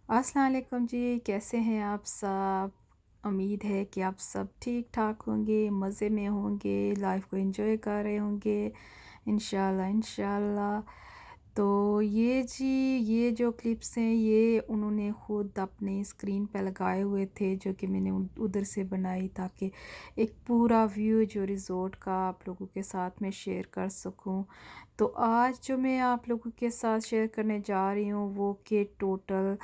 अस्सलाम वालेकुम जी, कैसे हैं आप सब? उम्मीद है कि आप सब ठीक-ठाक होंगे, मज़े में होंगे, लाइफ को एंजॉय कर रहे होंगे, इंशाल्लाह इंशाल्लाह। तो ये जी, ये जो क्लिप्स हैं ये उन्होंने ख़ुद अपनी स्क्रीन पे लगाए हुए थे, जो कि मैंने उधर से बनाई ताकि एक पूरा व्यू जो रिज़ॉर्ट का आप लोगों के साथ में शेयर कर सकूं। तो आज जो मैं आप लोगों के साथ शेयर करने जा रही हूँ वो कि टोटल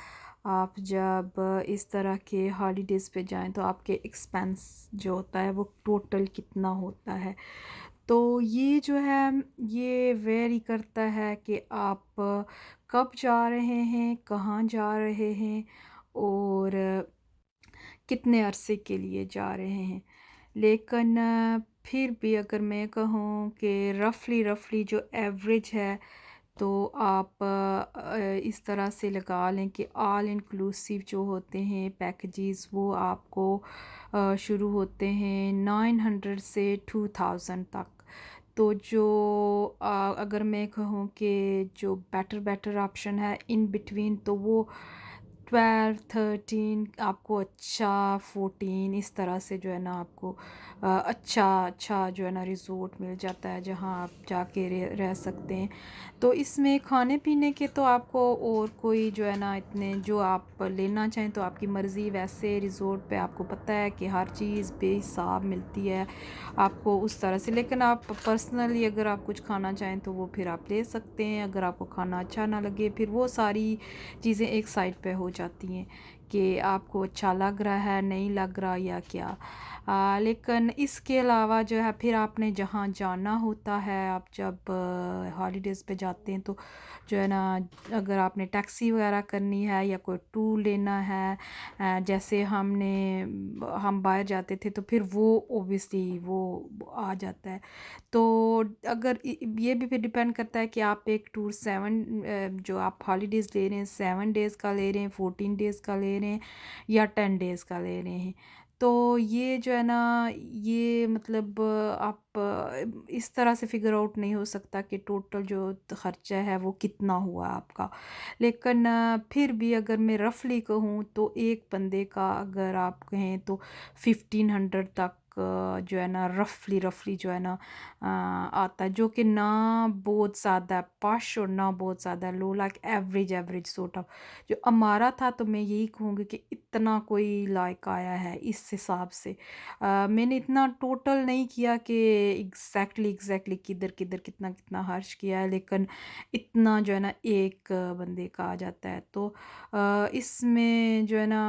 आप जब इस तरह के हॉलीडेज़ पे जाएं तो आपके एक्सपेंस जो होता है वो टोटल कितना होता है। तो ये जो है ये वेरी करता है कि आप कब जा रहे हैं, कहाँ जा रहे हैं और कितने अरसे के लिए जा रहे हैं। लेकिन फिर भी अगर मैं कहूँ कि रफ़ली जो एवरेज है तो आप इस तरह से लगा लें कि ऑल इंक्लूसिव जो होते हैं पैकेजेस वो आपको शुरू होते हैं 900 से 2000 तक। तो जो अगर मैं कहूँ कि जो बेटर ऑप्शन है इन बिटवीन तो वो 12 13 आपको अच्छा 14 इस तरह से जो है ना आपको अच्छा जो है ना रिज़ॉर्ट मिल जाता है जहाँ आप जाके रह सकते हैं। तो इसमें खाने पीने के तो आपको और कोई जो है ना इतने जो आप लेना चाहें तो आपकी मर्ज़ी। वैसे रिज़ॉर्ट पे आपको पता है कि हर चीज़ बेहिसाब मिलती है आपको उस तरह से। लेकिन आप पर्सनली अगर आप कुछ खाना चाहें तो वो फिर आप ले सकते हैं। अगर आपको खाना अच्छा ना लगे फिर वो सारी चीज़ें एक साइड पे हो जाती हैं कि आपको अच्छा लग रहा है, नहीं लग रहा या क्या। लेकिन इसके अलावा जो है फिर आपने जहाँ जाना होता है, आप जब हॉलीडेज़ पे जाते हैं तो जो है ना अगर आपने टैक्सी वगैरह करनी है या कोई टूर लेना है, जैसे हम बाहर जाते थे तो फिर वो ओबियसली वो आ जाता है। तो अगर ये भी फिर डिपेंड करता है कि आप एक टूर जो आप हॉलीडेज़ ले रहे हैं 7 डेज़ का ले रहे हैं, 14 डेज़ का ले रहे हैं या 10 डेज़ का ले रहे हैं। तो ये जो है ना ये मतलब आप इस तरह से फिगर आउट नहीं हो सकता कि टोटल जो खर्चा है वो कितना हुआ आपका। लेकिन फिर भी अगर मैं रफली कहूँ तो एक बंदे का अगर आप कहें तो 1500 तक जो है ना रफली जो है ना आता है, जो कि ना बहुत ज़्यादा पॉश और ना बहुत ज़्यादा लो, लाइक एवरेज सॉर्ट ऑफ जो हमारा था। तो मैं यही कहूँगी कि इतना कोई लाइक आया है इस हिसाब से। मैंने इतना टोटल नहीं किया कि एग्जैक्टली किधर किधर कितना कितना खर्च किया है, लेकिन इतना जो है ना एक बंदे का आ जाता है। तो इसमें जो है ना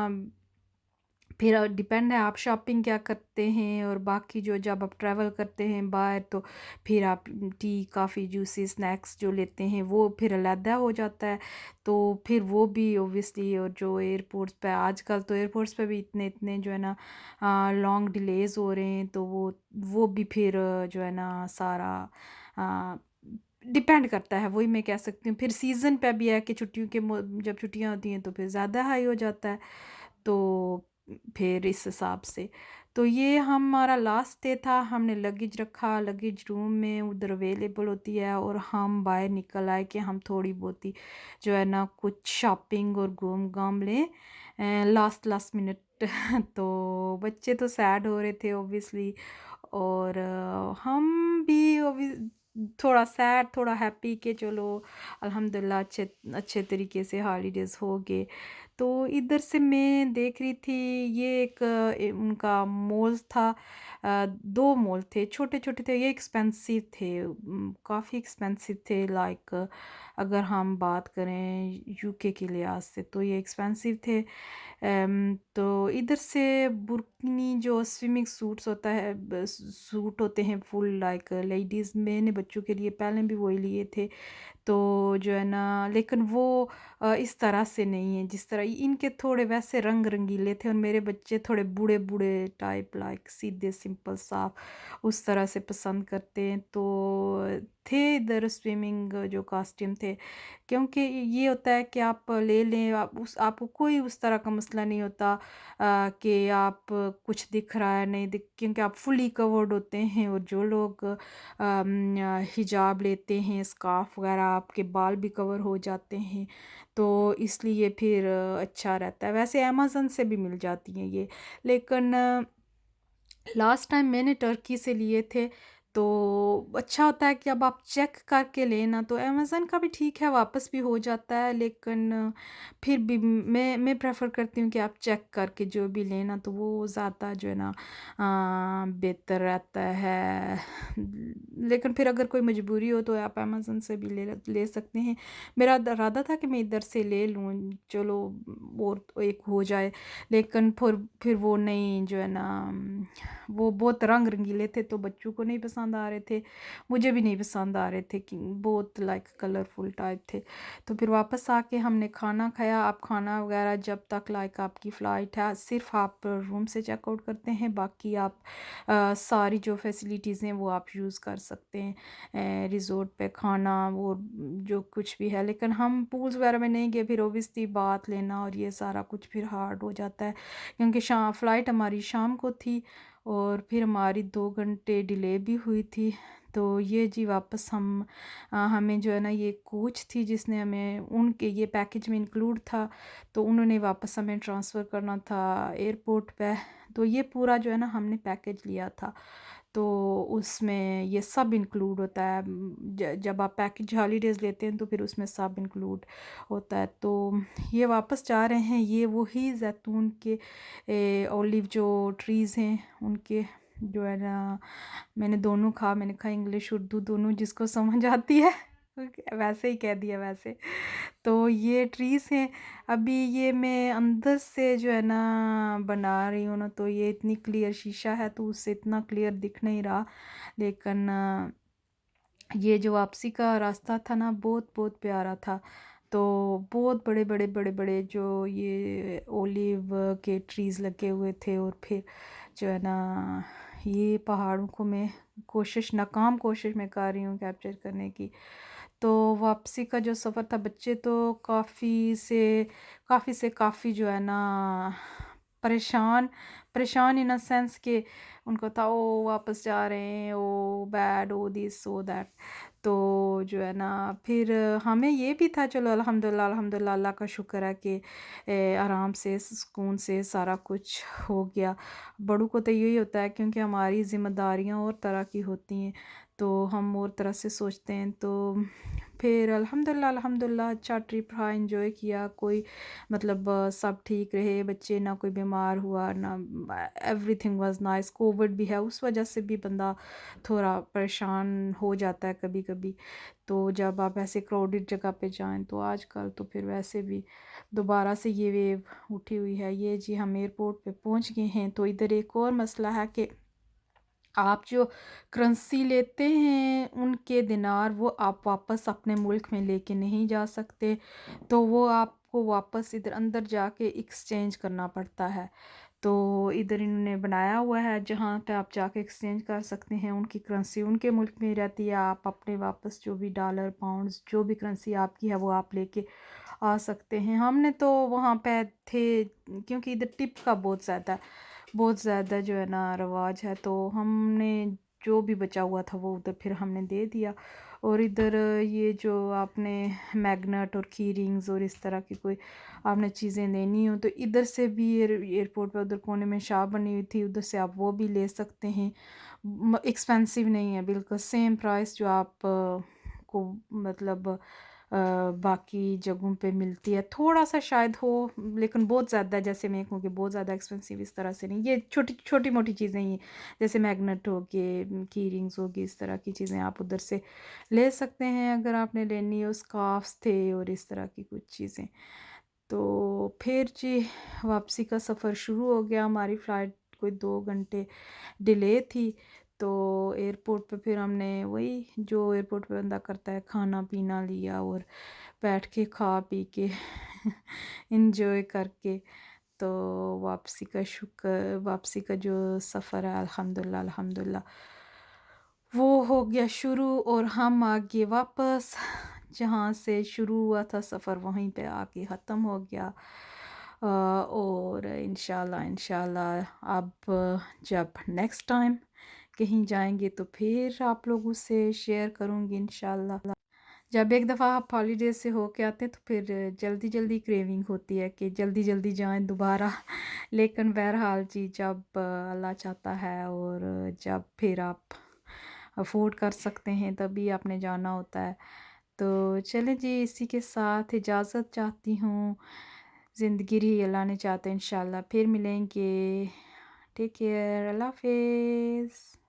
फिर डिपेंड है आप शॉपिंग क्या करते हैं और बाकी जो जब आप ट्रैवल करते हैं बाहर तो फिर आप टी कॉफ़ी जूसेस स्नैक्स जो लेते हैं वो फिर अलहदा हो जाता है। तो फिर वो भी ओबियसली, और जो एयरपोर्ट्स पे आजकल तो एयरपोर्ट्स पे भी इतने इतने जो है ना लॉन्ग डिलेज हो रहे हैं, तो वो भी फिर जो है ना सारा डिपेंड करता है। वही मैं कह सकती हूँ फिर सीज़न पे भी है कि जब छुट्टियाँ होती हैं तो फिर ज़्यादा हाई हो जाता है। तो फिर इस हिसाब से तो ये हमारा लास्ट डे था। हमने लगेज रखा, लगेज रूम में उधर अवेलेबल होती है और हम बाहर निकल आए कि हम थोड़ी बहुत ही जो है ना कुछ शॉपिंग और घूम घाम लें लास्ट मिनट। तो बच्चे तो सैड हो रहे थे ओबियसली, और हम भी थोड़ा सैड थोड़ा हैप्पी कि चलो अल्हम्दुलिल्लाह अच्छे अच्छे तरीके से हॉलीडेज़ हो गए। तो इधर से मैं देख रही थी ये एक उनका मॉल था। 2 मॉल थे, छोटे-छोटे थे, ये एक्सपेंसिव थे, काफ़ी एक्सपेंसिव थे। लाइक अगर हम बात करें यूके के लिहाज से तो ये एक्सपेंसिव थे। तो इधर से बुर्किनी जो स्विमिंग सूट्स होता है सूट होते हैं फुल लाइक लेडीज़, मैंने बच्चों के लिए पहले भी वही लिए थे। तो जो है ना लेकिन वो इस तरह से नहीं है जिस तरह इनके, थोड़े वैसे रंग रंगीले थे और मेरे बच्चे थोड़े बूढ़े बूढ़े टाइप लाइक सीधे सिंपल साफ उस तरह से पसंद करते हैं। तो थे इधर स्विमिंग जो कॉस्ट्यूम थे, क्योंकि ये होता है कि आप ले लें आपको कोई उस तरह का मसला नहीं होता कि आप कुछ दिख रहा है नहीं दिख, क्योंकि आप फुली कवर्ड होते हैं। और जो लोग हिजाब लेते हैं, स्कार्फ वगैरह आपके बाल भी कवर हो जाते हैं, तो इसलिए फिर अच्छा रहता है। वैसे अमेज़न से भी मिल जाती हैं ये, लेकिन लास्ट टाइम मैंने टर्की से लिए थे, तो अच्छा होता है कि अब आप चेक करके लें ना, तो अमेज़न का भी ठीक है, वापस भी हो जाता है, लेकिन फिर भी मैं प्रेफ़र करती हूँ कि आप चेक करके जो भी लें ना, तो वो ज़्यादा जो है ना बेहतर रहता है। लेकिन फिर अगर कोई मजबूरी हो तो आप अमेज़न से भी ले सकते हैं। मेरा इरादा था कि मैं इधर से ले लूँ, चलो और तो एक हो जाए, लेकिन फिर वो नहीं जो है ना वो बहुत रंग रंगीले थे, तो बच्चों को नहीं पसंद आ रहे थे, मुझे भी नहीं पसंद आ रहे थे, कि बहुत लाइक कलरफुल टाइप थे। तो फिर वापस आके हमने खाना खाया। आप खाना वगैरह जब तक लाइक आपकी फ़्लाइट है, सिर्फ आप रूम से चेकआउट करते हैं, बाकी आप सारी जो फैसिलिटीज़ हैं वो आप यूज़ कर सकते हैं रिज़ॉर्ट पे, खाना वो जो कुछ भी है। लेकिन हम पूल्स वगैरह में नहीं गए, फिर ओबियसली बात लेना और ये सारा कुछ फिर हार्ड हो जाता है, क्योंकि फ़्लाइट हमारी शाम को थी और फिर हमारी 2 घंटे डिले भी हुई थी। तो ये जी वापस हमें जो है ना ये कोच थी जिसने हमें उनके ये पैकेज में इंक्लूड था, तो उन्होंने वापस हमें ट्रांसफ़र करना था एयरपोर्ट पे। तो ये पूरा जो है ना हमने पैकेज लिया था, तो उसमें ये सब इंक्लूड होता है। जब आप पैकेज हॉलीडेज़ लेते हैं तो फिर उसमें सब इंक्लूड होता है। तो ये वापस जा रहे हैं, ये वही जैतून के ओलिव जो ट्रीज़ हैं उनके, जो है ना मैंने दोनों कहा, मैंने कहा इंग्लिश उर्दू दोनों जिसको समझ आती है वैसे ही कह दिया वैसे। तो ये ट्रीज़ हैं, अभी ये मैं अंदर से जो है ना बना रही हूँ ना, तो ये इतनी क्लियर शीशा है तो उससे इतना क्लियर दिख नहीं रहा, लेकिन ये जो वापसी का रास्ता था ना बहुत बहुत प्यारा था। तो बहुत बड़े बड़े बड़े बड़े जो ये ओलिव के ट्रीज़ लगे हुए थे, और फिर जो है ना ये पहाड़ों को मैं नाकाम कोशिश मैं कर रही हूँ कैप्चर करने की। तो वापसी का जो सफ़र था, बच्चे तो काफ़ी जो है ना परेशान परेशान इन अ सेंस कि उनको था ओ वापस जा रहे हैं, oh bad, oh this oh that. तो जो है ना फिर हमें ये भी था, चलो अल्हम्दुलिल्लाह अल्हम्दुलिल्लाह, अल्लाह का शुक्र है कि आराम से सुकून से सारा कुछ हो गया। बड़ों को तो यही होता है, क्योंकि हमारी ज़िम्मेदारियाँ और तरह की होती हैं, तो हम और तरह से सोचते हैं। तो फिर अल्हम्दुलिल्लाह अल्हम्दुलिल्लाह अच्छा ट्रिप रहा, एंजॉय किया, कोई मतलब सब ठीक रहे, बच्चे ना कोई बीमार हुआ ना, एवरीथिंग वाज नाइस। कोविड भी है, उस वजह से भी बंदा थोड़ा परेशान हो जाता है कभी कभी, तो जब आप ऐसे क्राउडेड जगह पे जाएं, तो आजकल तो फिर वैसे भी दोबारा से ये वेव उठी हुई है। ये जी हम एयरपोर्ट पे पहुंच गए हैं। तो इधर एक और मसला है कि आप जो करेंसी लेते हैं उनके दिनार, वो आप वापस अपने मुल्क में लेके नहीं जा सकते, तो वो आपको वापस इधर अंदर जाके एक्सचेंज करना पड़ता है। तो इधर इन्होंने बनाया हुआ है जहाँ पे आप जाके एक्सचेंज कर सकते हैं, उनकी करेंसी उनके मुल्क में रहती है, आप अपने वापस जो भी डॉलर पाउंड्स जो भी करेंसी आपकी है वो आप लेके आ सकते हैं। हमने तो वहाँ पे थे, क्योंकि इधर टिप का बहुत ज़्यादा जो है ना रवाज है, तो हमने जो भी बचा हुआ था वो उधर फिर हमने दे दिया। और इधर ये जो आपने मैग्नेट और की रिंग्स और इस तरह की कोई आपने चीज़ें लेनी हो, तो इधर से भी एयरपोर्ट पे उधर कोने में शॉप बनी हुई थी, उधर से आप वो भी ले सकते हैं। एक्सपेंसिव नहीं है, बिल्कुल सेम प्राइस जो आप को मतलब बाकी जगहों पे मिलती है, थोड़ा सा शायद हो, लेकिन बहुत ज़्यादा, जैसे मैं कहूँ कि बहुत ज़्यादा एक्सपेंसिव इस तरह से नहीं। ये छोटी छोटी मोटी चीज़ें ही, जैसे मैग्नेट हो गए, की रिंग्स होगी, इस तरह की चीज़ें आप उधर से ले सकते हैं अगर आपने लेनी हो। स्कार्फ्स थे और इस तरह की कुछ चीज़ें। तो फिर जी वापसी का सफ़र शुरू हो गया। हमारी फ़्लाइट कोई 2 घंटे डिले थी, तो एयरपोर्ट पे फिर हमने वही जो एयरपोर्ट पे बंदा करता है, खाना पीना लिया और बैठ के खा पी के इंजॉय करके। तो वापसी का जो सफ़र है, अल्हम्दुलिल्लाह अल्हम्दुलिल्लाह वो हो गया शुरू, और हम आगे वापस जहाँ से शुरू हुआ था सफ़र वहीं पे आके ख़त्म हो गया। और इंशाल्लाह इंशाल्लाह अब जब नेक्स्ट टाइम कहीं जाएंगे तो फिर आप लोगों से शेयर करूँगी इंशाल्लाह। जब एक दफ़ा आप हॉलीडेज़ से होके आते हैं तो फिर जल्दी-जल्दी क्रेविंग होती है कि जल्दी-जल्दी जाएँ दोबारा। लेकिन बहरहाल जी जब अल्लाह चाहता है और जब फिर आप अफ़ोर्ड कर सकते हैं तभी आपने जाना होता है। तो चलें जी इसी के साथ इजाज़त चाहती हूँ। ज़िंदगी रही अल्लाह ने चाहा तो इंशाल्लाह फिर मिलेंगे। टेक केयर अल्लाह हाफ़िज़।